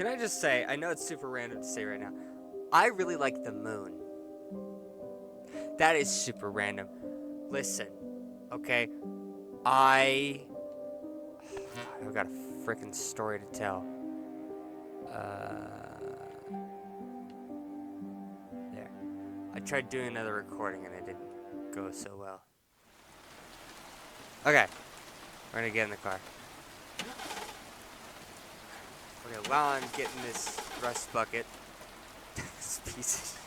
Can I just say, I know it's super random to say right now, I really like the moon. That is super random. Listen, okay? I've got a freaking story to tell. There. I tried doing another recording and it didn't go so well. Okay, we're gonna get in the car. Okay, while I'm getting this rust bucket, this piece.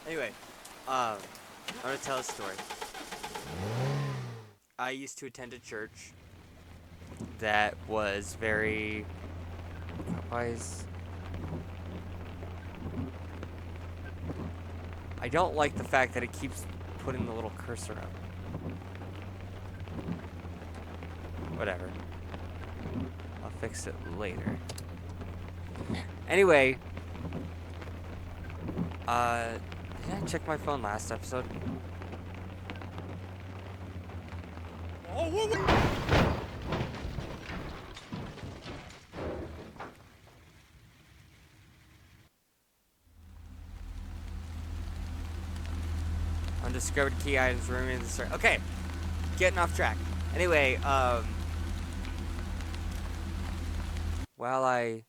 Anyway, I'm gonna tell a story. I used to attend a church that was very. I don't like the fact that it keeps putting the little cursor up. Whatever. I'll fix it later. Anyway, did I check my phone last episode? Undiscovered key items remain in the story. Okay, getting off track. Anyway, while I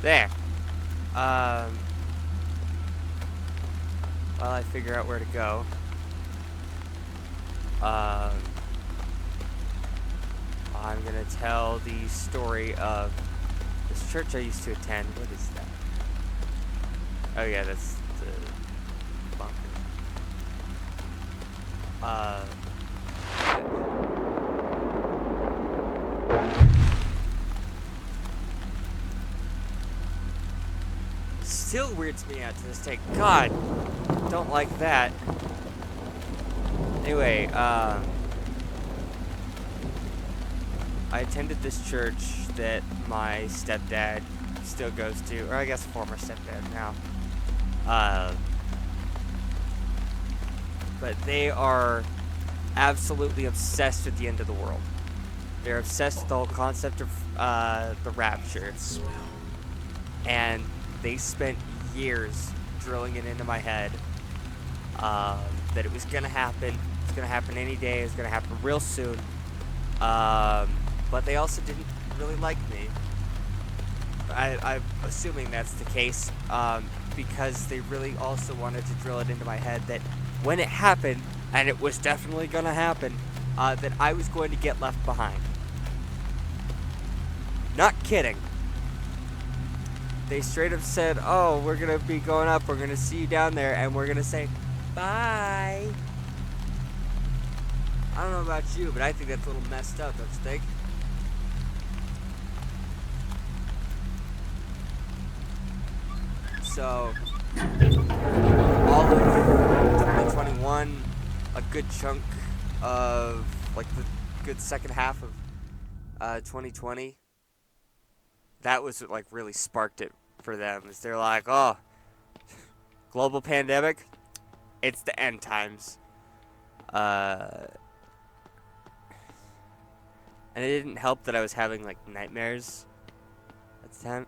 there, while I figure out where to go, I'm gonna tell the story of this church I used to attend. What is that? Oh yeah, that's the bunker. Still weirds me out to this day. God, don't like that. Anyway, I attended this church that my stepdad still goes to, or I guess former stepdad now. But they are absolutely obsessed with the end of the world. They're obsessed with the whole concept of the rapture. And they spent years drilling it into my head that it was going to happen. It's going to happen any day. It's going to happen real soon. But they also didn't really like me. I'm assuming that's the case because they really also wanted to drill it into my head that when it happened, and it was definitely going to happen, that I was going to get left behind. Not kidding. They straight up said, oh, we're going to be going up, we're going to see you down there, and we're going to say, bye. I don't know about you, but I think that's a little messed up, don't you think? So, all of 2021, a good chunk of, like, the good second half of 2020, that was what, like, really sparked it for them. Is they're like, oh, global pandemic, it's the end times. And it didn't help that I was having, like, nightmares at the time.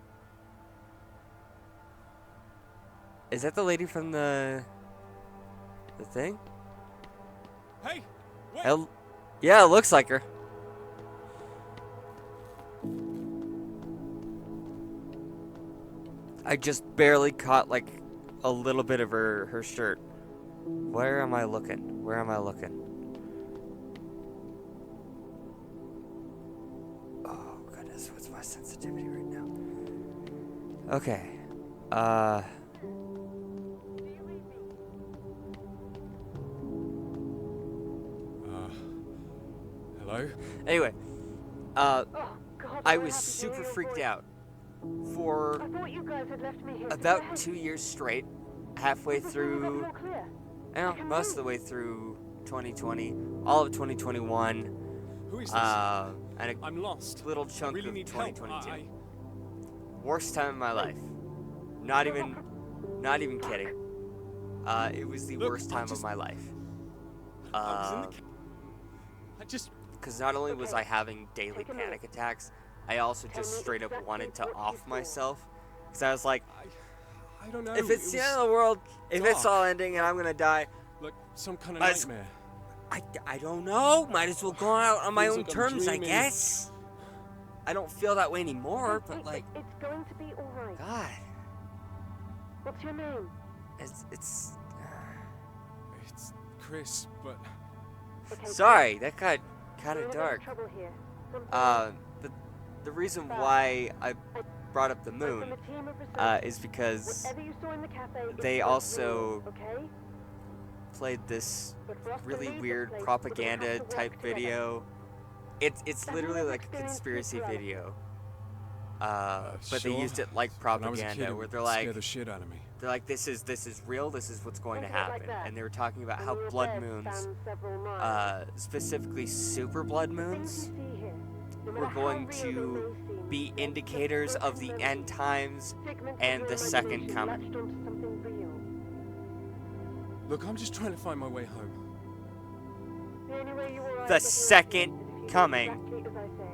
Is that the lady from the thing? Hey, wait. Yeah, it looks like her. I just barely caught like a little bit of her shirt. Where am I looking? Where am I looking? Oh goodness, what's my sensitivity right now? Okay. Hello? Anyway, Oh, God, I what was happened to super your freaked voice? out for I thought you guys had left me here. about 2 years straight, halfway Was the signal through not more clear? most of the way through 2020, all of 2021, Who is this? and a I'm lost. little I chunk really of need help. 2022. Worst time of my life. Not even kidding. It was the Look, worst time of my life. I was in the I just... Because not only was I having daily panic attacks, I also just straight up wanted to off myself. Because I was like, I don't know. if it's it the was end of the world, if it's dark. all ending and I'm gonna die, like some kind of Might as- nightmare. I don't know. Might as well go out on my Feels own like I'm terms, I dreaming. guess. I don't feel that way anymore, but like, It's going to be alright. God, What's your name? it's It's Chris, but Okay, sorry, that got kind we're of in a bit dark. trouble here. Something The reason why I brought up the from moon a team of researchers. is because Whatever you saw in the cafe is they not also real, okay? played this But for us to really leave this weird place, we're gonna propaganda have to work type together. video. It's Have literally you ever like a experienced conspiracy sleep video. But they sure. used it like When I was a propaganda, kid, it where would they're scare like, the shit out of me. this is real. This is what's going to Think of it like happen. that. And they were talking about And how your blood bed moons, spans several miles. specifically super blood The things moons, you see here, no were matter how going real they to may seem, be they're indicators just of the broken end memories. times Figments of and your the second imagination coming. latched onto something real. Look, I'm just trying to find my way home. The only way you will The get second is if you do coming. exactly as I say.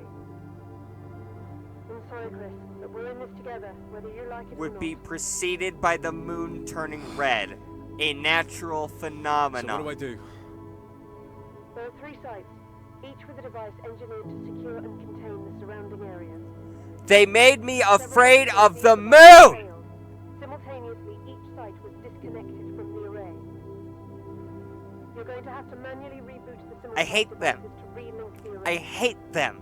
I'm sorry, Chris, but we're in this together, whether you like it or Would not. be preceded by the moon turning red, a natural So phenomenon. what do I do? There are 3 sites, each with a device engineered to secure and contain the surrounding areas. They made me Several afraid of facilities the have moon! failed. Simultaneously, each site was disconnected from the array. You're going to have to manually reboot the I hate simulcast them. devices to relink the array. I hate them.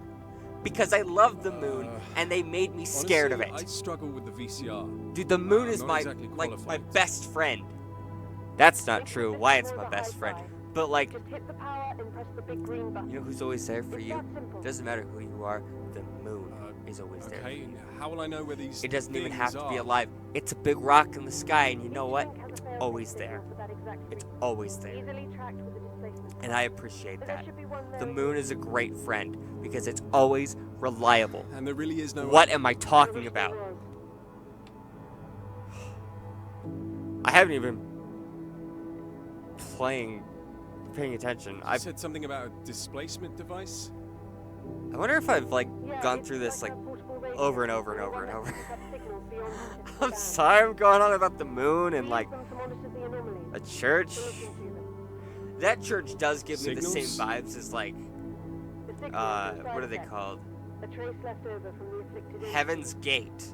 Because I love the moon, and they made me scared of it. Honestly, I struggle with the VCR. Dude, the moon I'm is not my, exactly my qualified. best friend. That's not Think of true. this Why as it's more my of a best high friend. five. But like, Just hit the power and press the big green button. you know who's always there for It's you? that simple. Doesn't matter who you are, the moon is always there for Okay, you. and how will I know where these It doesn't even have things to be are? alive. It's a big rock in the sky, and you know Each what? link has a It's fail-safe always signal there. for that exact It's reason. always there. Easily tracked with a displacement And curve. I appreciate But there that. should be one there The with moon you. is a great friend because it's always reliable. And there really is no What way. am I I talking wish about? there was. I haven't even paying attention. You I said something about a displacement device? wonder if I've like Yeah, gone it's through this like a portable radio. over and over and over and It over. picks up signals beyond the I'm band. sorry I'm going on about the moon We and use like them to monitor the anomalies, a church. to listen to them. That church does give me the same Signals? vibes as like The signals are side what are they effects, called? a trace left over from the afflicted Heaven's Gate.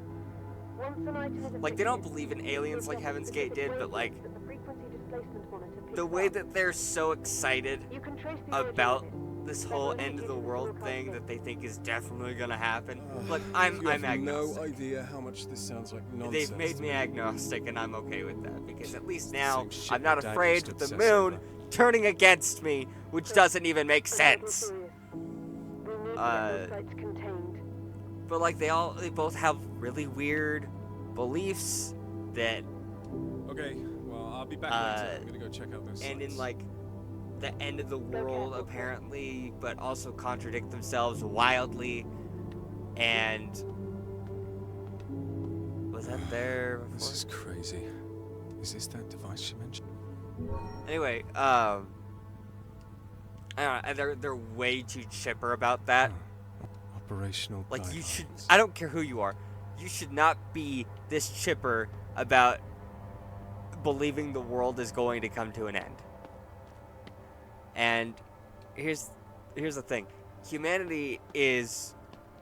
Once an item is Like they don't afflicted, believe in it aliens gives like off a Heaven's Gate specific did, but like wavelength that the frequency displacement monitor picks the way up. that they're so excited You can trace the origin about of it. this whole Several end of the indicators world will thing cause that they think is definitely gonna happen. Ugh, Look, you I'm have agnostic. no idea how much this sounds like nonsense. They've made to me agnostic, and I'm okay with that because at least now Same shit I'm my not dad afraid used to of the obsess moon over. turning against me, which doesn't even make I'm getting sense. serious. We need to Uh, get those sites contained. But like they both have really weird beliefs that, Okay, well, I'll be back later. I'm gonna go check out those and in sites. like the end of the world careful. apparently, but also contradict themselves wildly. And was that there before? This is crazy. Is this that device you mentioned? Anyway, I don't know, they're way too chipper about that. Operational Like you should, guidelines. I don't care who you are, you should not be this chipper about believing the world is going to come to an end. And here's the thing. Humanity is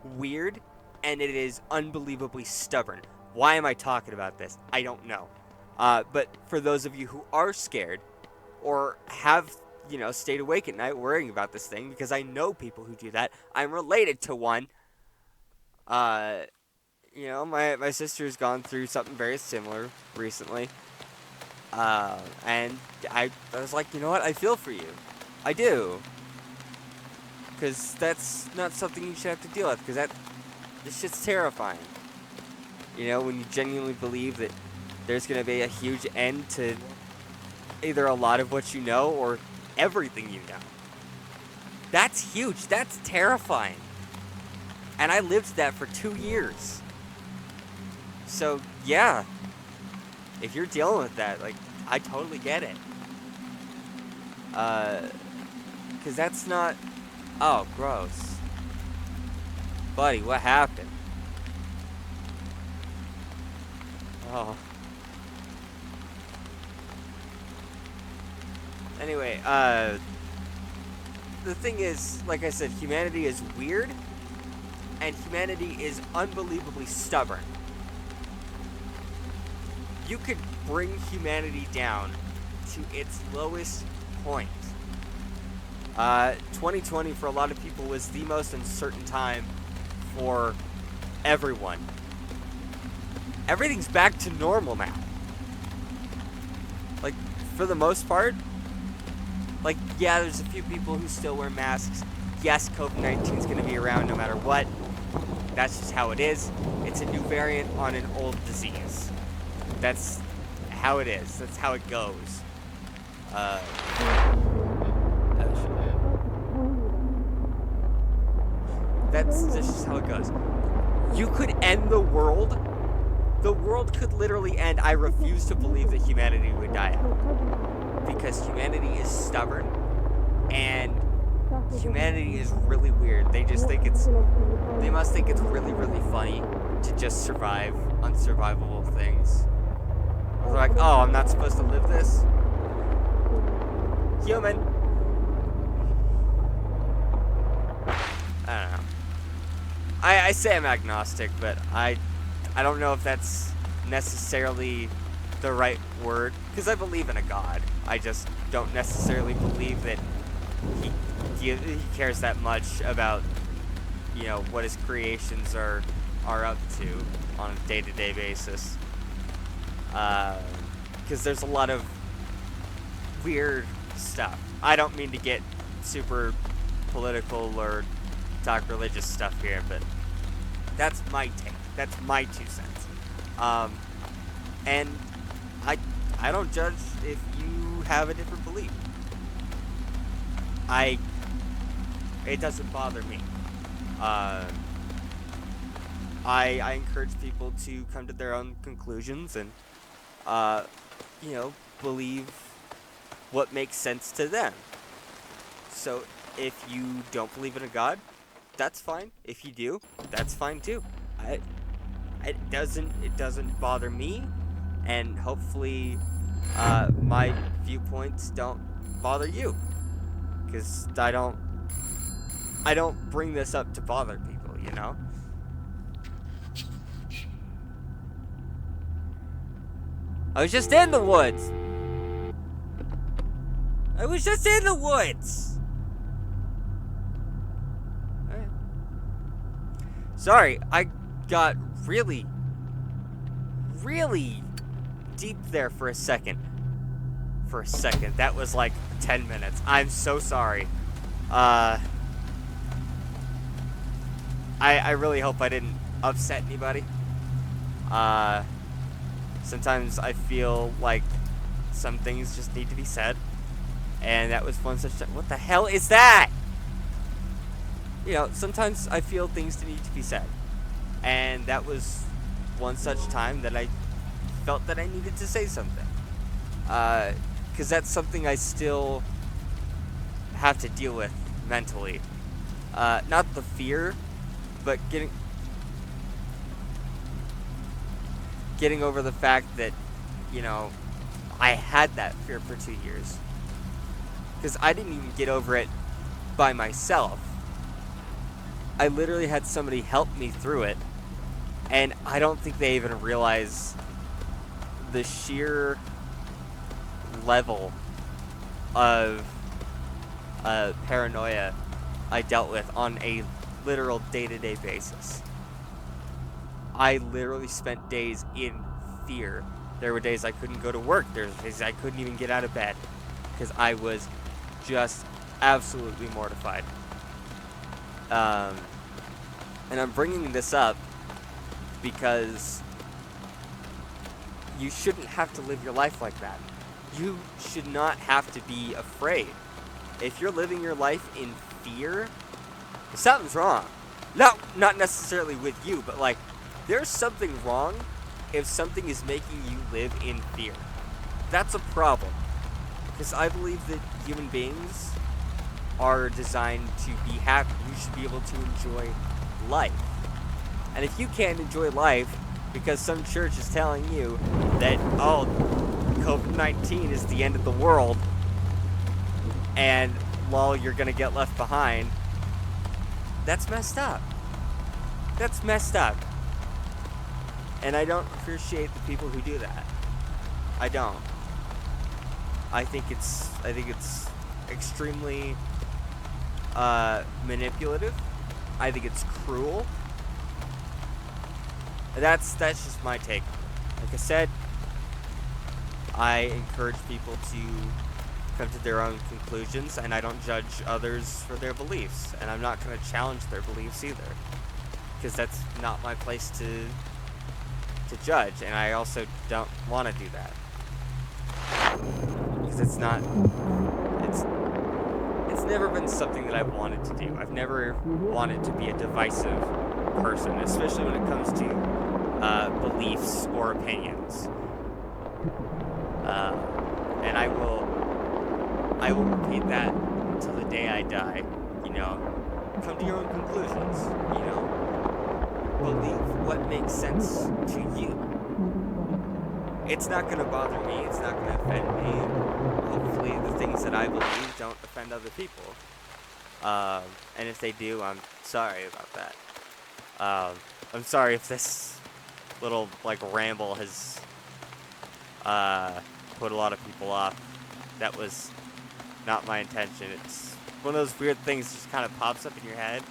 weird and it is unbelievably stubborn. Why am I talking about this? I don't know. But for those of you who are scared or have, stayed awake at night worrying about this thing, because I know people who do that. I'm related to one. My sister's gone through something very similar recently. And I was like, you know what? I feel for you. I do. Because that's not something you should have to deal with, because this shit's terrifying. When you genuinely believe that there's going to be a huge end to either a lot of what you know or everything you know. That's huge. That's terrifying. And I lived that for 2 years. So, yeah. If you're dealing with that, like, I totally get it. Because that's not... Oh, gross. Buddy, what happened? Oh. Anyway, the thing is, like I said, humanity is weird, and humanity is unbelievably stubborn. You could bring humanity down to its lowest point. 2020 for a lot of people was the most uncertain time for everyone. Everything's back to normal now. Like, for the most part. Like, yeah, there's a few people who still wear masks. Yes, COVID-19 is going to be around no matter what. That's just how it is. It's a new variant on an old disease. That's how it is. That's how it goes. That's just how it goes. You could end the world. The world could literally end. I refuse to believe that humanity would die out. Because humanity is stubborn. And humanity is really weird. They just think it's... They must think it's really, really funny to just survive unsurvivable things. They're like, oh, I'm not supposed to live this? Human. I don't know. I say I'm agnostic, but I don't know if that's necessarily the right word. Because I believe in a God. I just don't necessarily believe that he cares that much about, you know, what his creations are up to on a day-to-day basis. Because there's a lot of weird stuff. I don't mean to get super political or talk religious stuff here, but that's my take. That's my 2 cents. And I don't judge if you have a different belief. It doesn't bother me. I encourage people to come to their own conclusions and, you know, believe what makes sense to them. So if you don't believe in a God, that's fine. If you do, that's fine too. It doesn't bother me, and hopefully my viewpoints don't bother you, because I don't bring this up to bother people, you know. I was just in the woods. I was just in the woods. Alright. Sorry, I got really, really deep there for a second. That was like 10 minutes. I'm so sorry. I really hope I didn't upset anybody. Sometimes I feel like some things just need to be said. And that was one such time. What the hell is that? You know, sometimes I feel things need to be said. And that was one such time that I felt that I needed to say something. Because that's something I still have to deal with mentally. Not the fear, but getting over the fact that, you know, I had that fear for 2 years. Because I didn't even get over it by myself. I literally had somebody help me through it. And I don't think they even realize the sheer level of paranoia I dealt with on a literal day-to-day basis. I literally spent days in fear. There were days I couldn't go to work. There were days I couldn't even get out of bed. Because I was just absolutely mortified. And I'm bringing this up because you shouldn't have to live your life like that. You should not have to be afraid. If you're living your life in fear, something's wrong. Not necessarily with you, but like, there's something wrong if something is making you live in fear. That's a problem. Because I believe that human beings are designed to be happy. You should be able to enjoy life. And if you can't enjoy life because some church is telling you that, oh, COVID-19 is the end of the world, and lol, you're gonna get left behind, that's messed up. That's messed up. And I don't appreciate the people who do that. I don't. I think it's extremely manipulative. I think it's cruel. That's just my take. Like I said, I encourage people to come to their own conclusions, and I don't judge others for their beliefs, and I'm not going to challenge their beliefs either, because that's not my place to judge, and I also don't want to do that, because it's never been something that I've wanted to do. I've never wanted to be a divisive person, especially when it comes to beliefs or opinions. And I will repeat that until the day I die. You know, come to your own conclusions. You know, believe what makes sense to you. It's not going to bother me. It's not going to offend me. Hopefully, the things that I believe don't offend other people. And if they do, I'm sorry about that. I'm sorry if this little ramble has put a lot of people off. That was not my intention. It's one of those weird things that just kind of pops up in your head.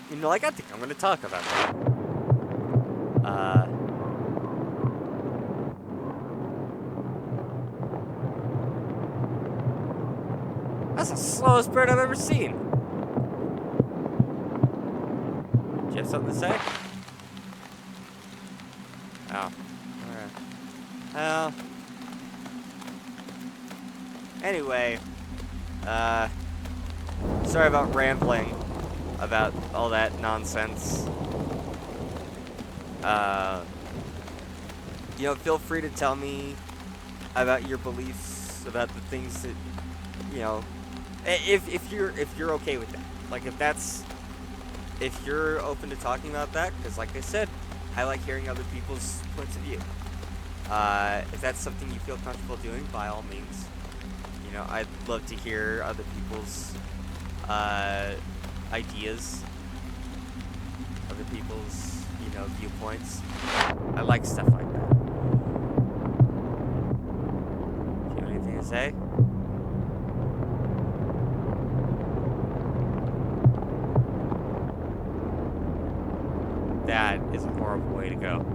You know, I think I'm going to talk about that. That's the slowest bird I've ever seen. Do you have something to say? Oh. Alright. Well. Anyway. Sorry about rambling about all that nonsense. You know, feel free to tell me about your beliefs, about the things that, you know, if you're okay with that. Like, if you're open to talking about that, because like I said, I like hearing other people's points of view. If that's something you feel comfortable doing, by all means. You know, I'd love to hear other people's ideas, other people's, you know, viewpoints. I like stuff like that. Do you have anything to say? That is a horrible way to go.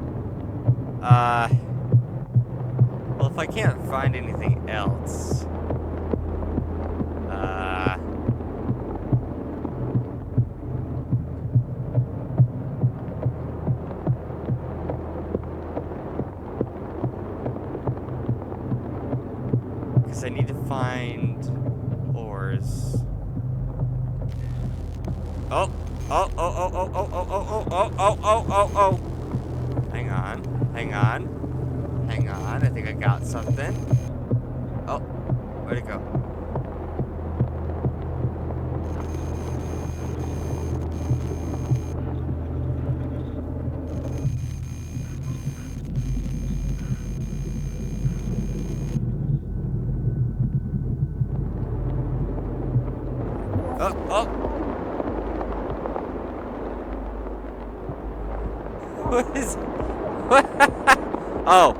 Well, if I can't find anything else, because I need to find ores. Oh. Hang on. I think I got something. Oh, where'd it go? Oh. What is... What? Oh!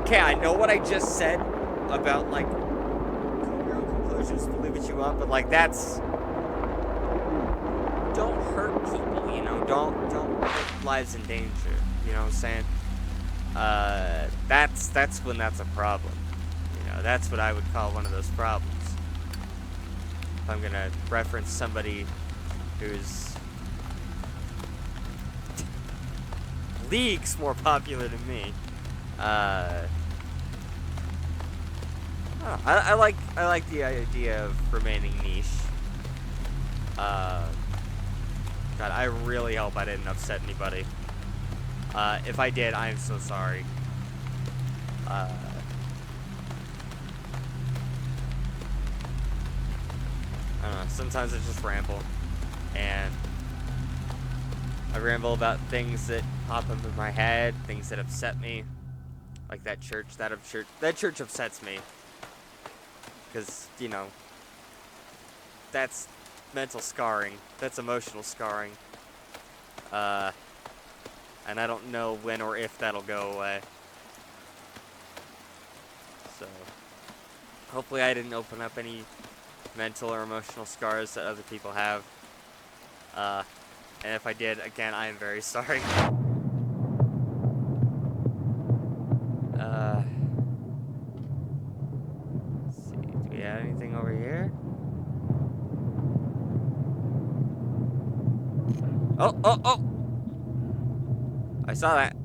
Okay, I know what I just said about, come to your own conclusions, believe what you want, but, that's... Don't hurt people, you know? Don't put lives in danger, you know what I'm saying? That's when that's a problem. You know, that's what I would call one of those problems. if I'm gonna reference somebody who's leagues more popular than me. I like the idea of remaining niche. God, I really hope I didn't upset anybody. If I did, I am so sorry. I don't know, sometimes I just ramble. And I ramble about things that pop up in my head, things that upset me. Like that church upsets me. Because, you know, that's mental scarring. That's emotional scarring. And I don't know when or if that'll go away. So, hopefully I didn't open up any mental or emotional scars that other people have. And if I did, again, I am very sorry. Let's see, do we have anything over here? Oh, oh, oh! I saw that.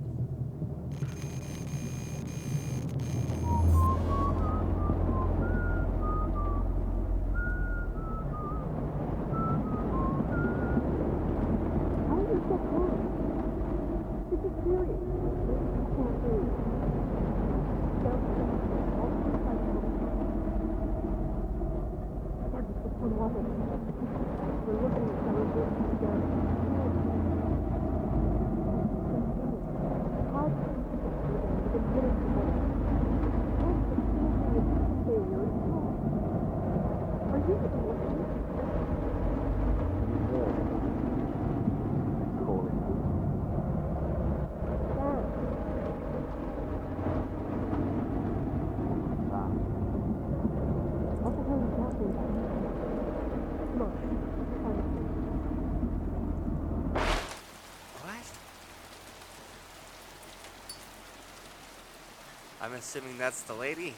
I'm assuming that's the lady.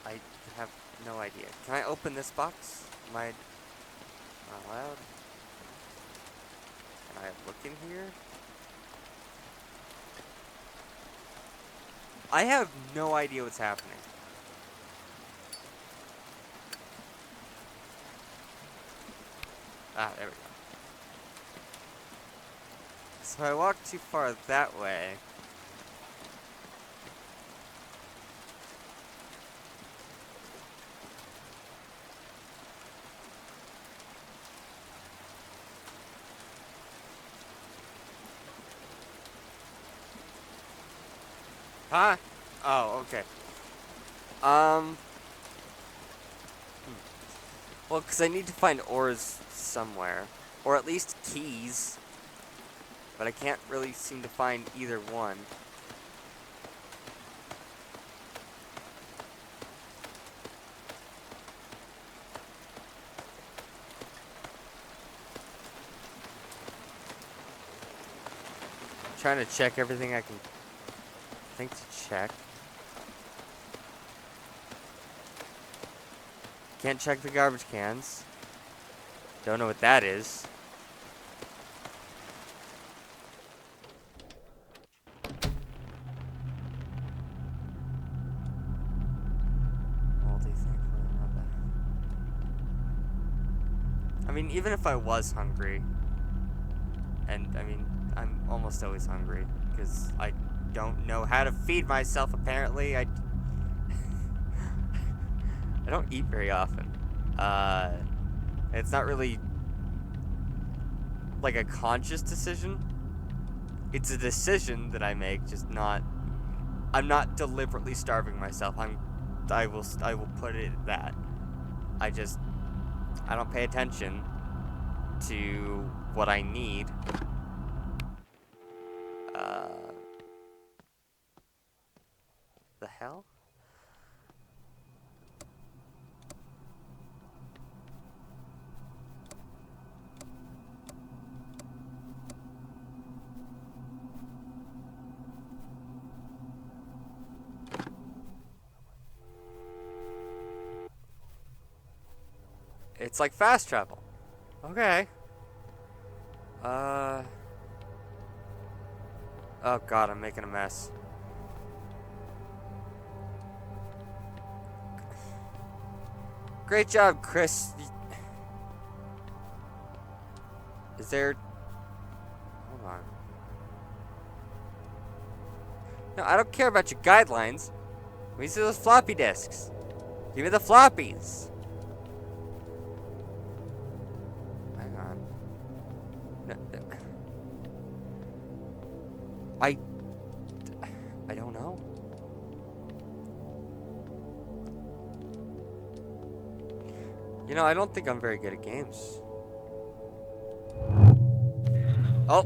I have no idea. Can I open this box? Am I not allowed? Can I look in here? I have no idea what's happening. Ah, there we go. So I walked too far that way. Huh? Oh, okay. Well, because I need to find ores somewhere. Or at least keys. But I can't really seem to find either one. I'm trying to check everything I can think to check. Can't check the garbage cans. Don't know what that is. I mean, even if I was hungry, and I mean, I'm almost always hungry because I don't know how to feed myself. Apparently, I don't eat very often. It's not really like a conscious decision. It's a decision that I make, just not. I'm not deliberately starving myself. I will put it at that. I don't pay attention to what I need. The hell? It's like fast travel. Okay. Oh god, I'm making a mess. Great job, Chris. Is there... Hold on. No, I don't care about your guidelines. We see those floppy disks. Give me the floppies. Hang on. No, I don't know. You know, I don't think I'm very good at games. Oh.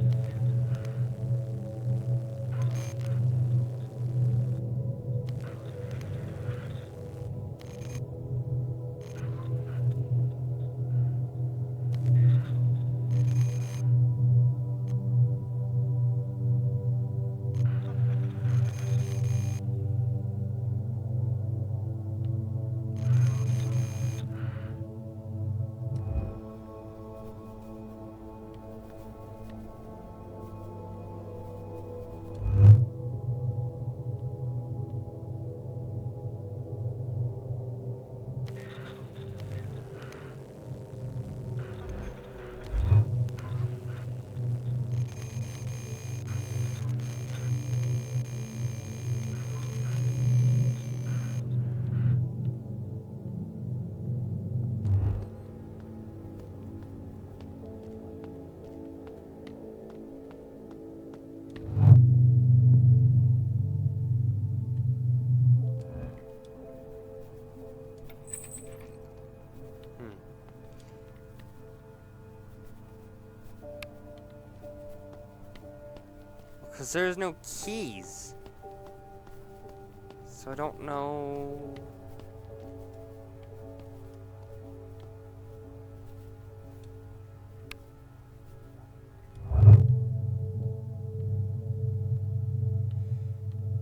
Because there's no keys. So I don't know...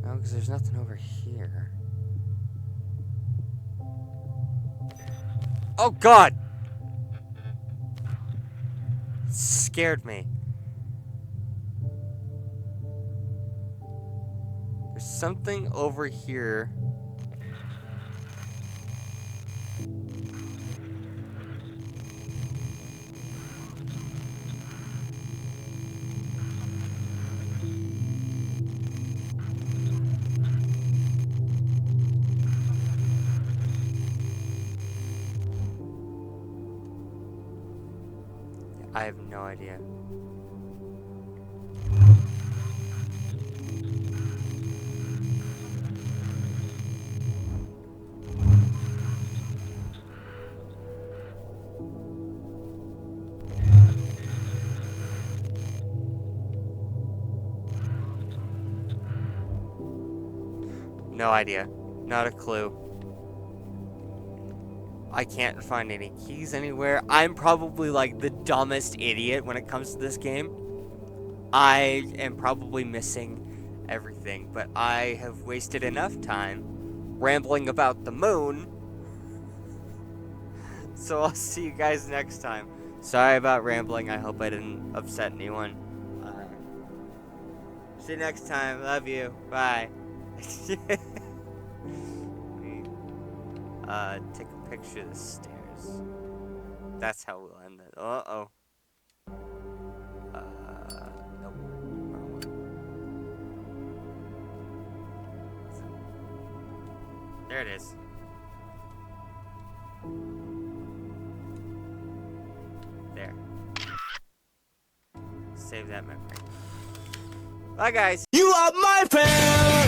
No, because there's nothing over here. Oh god! Scared me. There's something over here. I have no idea. No idea. Not a clue. I can't find any keys anywhere. I'm probably like the dumbest idiot when it comes to this game. I am probably missing everything, but I have wasted enough time rambling about the moon. So I'll see you guys next time. Sorry about rambling. I hope I didn't upset anyone. See you next time. Love you. Bye. Take a picture of the stairs. That's how we'll end it. Uh-oh. Nope. Wrong one. There it is. There. Save that memory. Bye, guys. You are my friend.